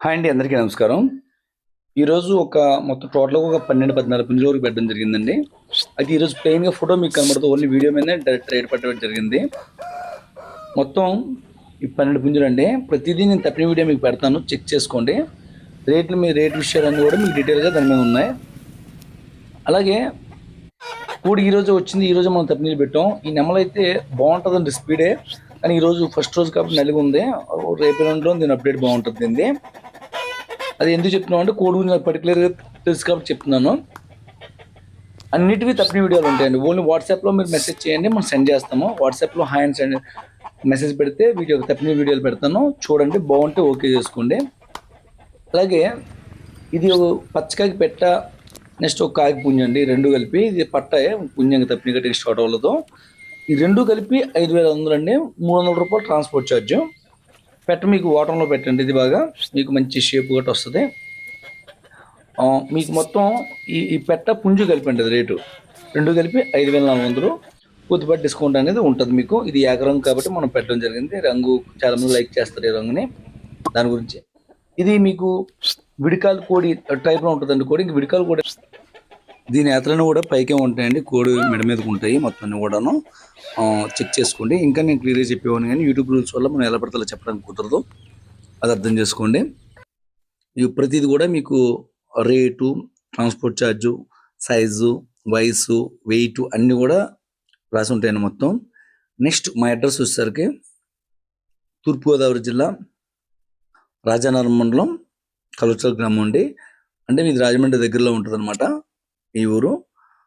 Hi అండి, అందరికీ నమస్కారం. ఈరోజు మొత్తం టోటల్‌గా ఒక 12, 14 పుంజుల వరకు పెట్టడం జరిగిందండి. అయితే ఈరోజు ప్లెయిన్‌గా ఫోటో మీకు కనబడదు. ఓన్లీ వీడియో మీదనే డైరెక్ట్ రేట్ పెట్టడం జరిగింది. మొత్తం ఈ 12 పుంజులండి. ప్రతిదీ నేను తప్పిన వీడియో మీకు పెడతాను, చెక్ చేసుకోండి. రేట్ విషయాలన్నీ కూడా మీకు డీటెయిల్‌గా దాని మీద ఉన్నాయి. అలాగే కోడి ఈరోజు వచ్చింది. ఈరోజు మనం తప్పినీళ్ళు పెట్టాం. ఈ నెమలైతే బాగుంటుందండి స్పీడే. కానీ ఈరోజు ఫస్ట్ రోజు కాబట్టి నలిగి ఉంది. రేపు ఎల్లుండిలో దీని అప్డేట్ బాగుంటుంది. అది ఎందుకు చెప్తున్నాం అంటే కోడి గురించి నాకు పర్టికులర్గా తెలుసు కాబట్టి చెప్తున్నాను. అన్నిటివి తప్పిన వీడియోలు ఉంటాయండి. ఓన్లీ వాట్సాప్లో మీరు మెసేజ్ చేయండి, మనం సెండ్ చేస్తాము. వాట్సాప్లో హాయ్ అని సెండ్ మెసేజ్ పెడితే తప్పిన వీడియోలు పెడతాను, చూడండి. బాగుంటే ఓకే చేసుకోండి. అలాగే ఇది పచ్చకాకి పెట్ట, నెక్స్ట్ ఒక కాకి పుంజ అండి. రెండు కలిపి ఇది పట్ట పుంజంగా తప్పిన గట్టి స్టార్ట్ అవ్వలేదు. ఈ రెండు కలిపి 5,500 అండి. 300 రూపాయలు ట్రాన్స్పోర్ట్ ఛార్జ్. పెట్ట మీకు వాటర్లో పెట్టండి, ఇది బాగా మీకు మంచి షేప్ గట్రా వస్తుంది. మీకు మొత్తం ఈ పెట్ట పుంజు కలిపండి, అది రేటు రెండు కలిపి 5,400. కొద్దిపాటి డిస్కౌంట్ అనేది ఉంటుంది మీకు. ఇది ఏక రంగు కాబట్టి మనం పెట్టడం జరిగింది. రంగు చాలామంది లైక్ చేస్తారు ఈ రంగుని, దాని గురించి. ఇది మీకు విడికాలు కోడి టైప్లో ఉంటుందండి. కోడి ఇంక విడికాలు కోడి, దీని ఏతలన్నీ కూడా పైకే ఉంటాయండి. కోడి మెడ మీదకి ఉంటాయి మొత్తం అన్ని కూడాను. చెక్ చేసుకోండి. ఇంకా నేను క్లియర్గా చెప్పేవాడిని కానీ యూట్యూబ్ రూల్స్ వల్ల మనం ఎలా పడతా చెప్పడానికి కుదరదు, అది అర్థం చేసుకోండి. ప్రతిది కూడా మీకు రేటు, ట్రాన్స్పోర్ట్ ఛార్జు, సైజు, వయసు, వెయిట్ అన్నీ కూడా రాసి ఉంటాయండి మొత్తం. నెక్స్ట్ మా అడ్రస్ వచ్చేసరికి తూర్పుగోదావరి జిల్లా రాజానగరం మండలం కలుచల్ గ్రామం అండి. అంటే మీది రాజమండ్రి దగ్గరలో ఉంటుంది అనమాట ఈ ఊరు.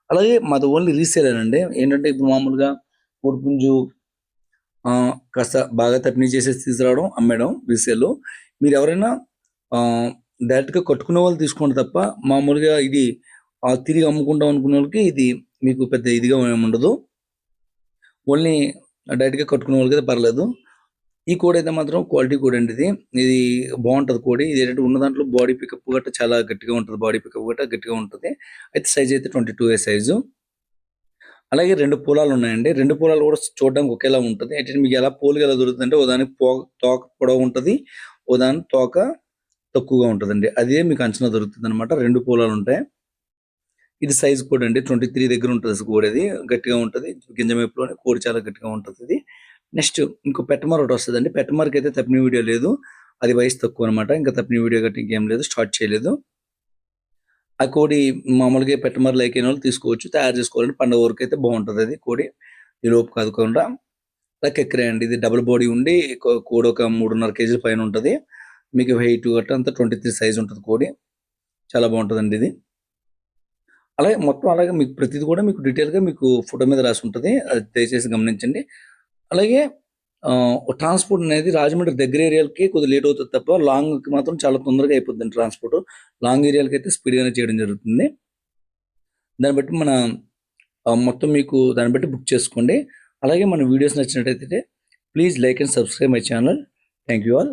అలాగే మాది ఓన్లీ రీసేలర్ అండి. ఏంటంటే ఇప్పుడు మామూలుగా కోడిపుంజు కాస్త బాగా తప్పినీ చేసేసి తీసుకురావడం, అమ్మేయడం రీసేల్. మీరు ఎవరైనా డైరెక్ట్గా కట్టుకునే వాళ్ళు తీసుకోండి తప్ప మామూలుగా ఇది తిరిగి అమ్ముకుంటాం అనుకునే వాళ్ళకి ఇది మీకు పెద్ద ఇదిగా ఏముండదు. ఓన్లీ డైరెక్ట్గా కట్టుకునే వాళ్ళకి అయితే పర్లేదు. ఈ కోడి అయితే మాత్రం క్వాలిటీ కోడి అండి. ఇది బాగుంటుంది కోడి. ఇది ఏంటంటే ఉన్న దాంట్లో బాడీ పికప్ గట్రా చాలా గట్టిగా ఉంటుంది. బాడీ పికప్ గట్రా గట్టిగా ఉంటుంది. అయితే సైజ్ అయితే 22 సైజు. అలాగే 2 పూలాలు ఉన్నాయండి. 2 పూలాలు కూడా చూడడానికి ఒకేలా ఉంటుంది. అయితే మీకు ఎలా పోలిక ఎలా దొరుకుతుందంటే ఓదానికి తోక పొడవు ఉంటుంది, ఓదాని తోక తక్కువగా ఉంటుందండి. అదే మీకు అంచనా దొరుకుతుంది అనమాట. 2 పూలాలు ఉంటాయి. ఇది సైజ్ కోడి అండి. 23 దగ్గర ఉంటుంది కోడి. అది గట్టిగా ఉంటుంది. గింజ మేపులోనే కోడి చాలా గట్టిగా ఉంటుంది ఇది. నెక్స్ట్ ఇంకో పెట్టమార్ ఒకటి వస్తుందండి. పెట్టమార్కి అయితే తప్పిన వీడియో లేదు, అది వయసు తక్కువ అనమాట. ఇంకా తప్పిన వీడియో గట్టి ఇంకేం లేదు, స్టార్ట్ చేయలేదు. ఆ కోడి మామూలుగా పెట్టమార్ లైక్ అయిన వాళ్ళు తీసుకోవచ్చు, తయారు చేసుకోవాలంటే పండుగ వరకు అయితే బాగుంటుంది. అది కోడి ఈ లోపు కాదుకుండా లైక్ ఎక్కరే అండి. ఇది డబుల్ బాడీ ఉండి కోడి ఒక 3.5 కేజీల పైన ఉంటుంది. మీకు వెయిట్ గట్రా అంతా 23 సైజ్ ఉంటుంది కోడి. చాలా బాగుంటుందండి ఇది. అలాగే మొత్తం అలాగే మీకు ప్రతిది కూడా మీకు డీటెయిల్గా మీకు ఫోటో మీద రాసి ఉంటుంది, అది దయచేసి గమనించండి. అలాగే ట్రాన్స్పోర్ట్ అనేది రాజమండ్రి దగ్గర ఏరియాలకి కొద్దిగా లేట్ అవుతుంది తప్ప లాంగ్కి మాత్రం చాలా తొందరగా అయిపోతుంది ట్రాన్స్పోర్ట్. లాంగ్ ఏరియాలకి అయితే స్పీడ్గానే చేయడం జరుగుతుంది. దాన్ని బట్టి మొత్తం మీకు దాన్ని బట్టి బుక్ చేసుకోండి. అలాగే మన వీడియోస్ నచ్చినట్టయితే please like and subscribe my channel. Thank you all.